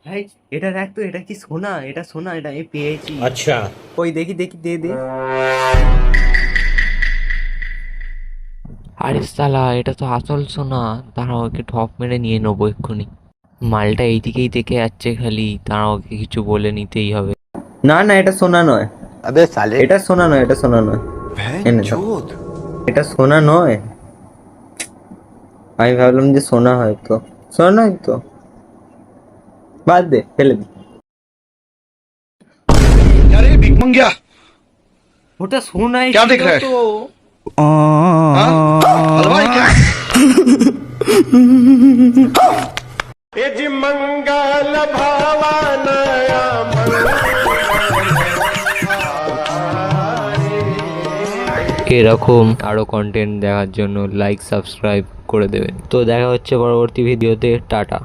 ভাই এটা দেখ তো, এটা কি সোনা? এটা সোনা, এটা আমি পেয়েছি। अच्छा। ওই দেখি দেখি, দে দে। আরে শালা, এটা তো আসল সোনা। দাঁড়াও, ওকে ঠপ মেরে নিয়ে নেবো এক্ষুনি। মালটা এইদিকেই দেখে যাচ্ছে খালি, দাঁড়াও ওকে কিছু বলে নিতেই হবে। না না, এটা সোনা নয়। अबे साले। এটা সোনা নয়, এটা সোনা নয়। এনে দাও। এটা সোনা নয়। আমি ভাবলাম যে সোনা হয়তো। সোনা নয় তো, বাদ দে, ফেলে দে। क्या रे भिख मंगिया? ওটা সোনাই क्या ছিল देख रहा है? তো। हाँ? हलवाई क्या? এরকম আরও কন্টেন্ট দেখার জন্য লাইক সাবস্ক্রাইব করে দেবেন। তো দেখা হচ্ছে পরবর্তী ভিডিওতে। টাটা।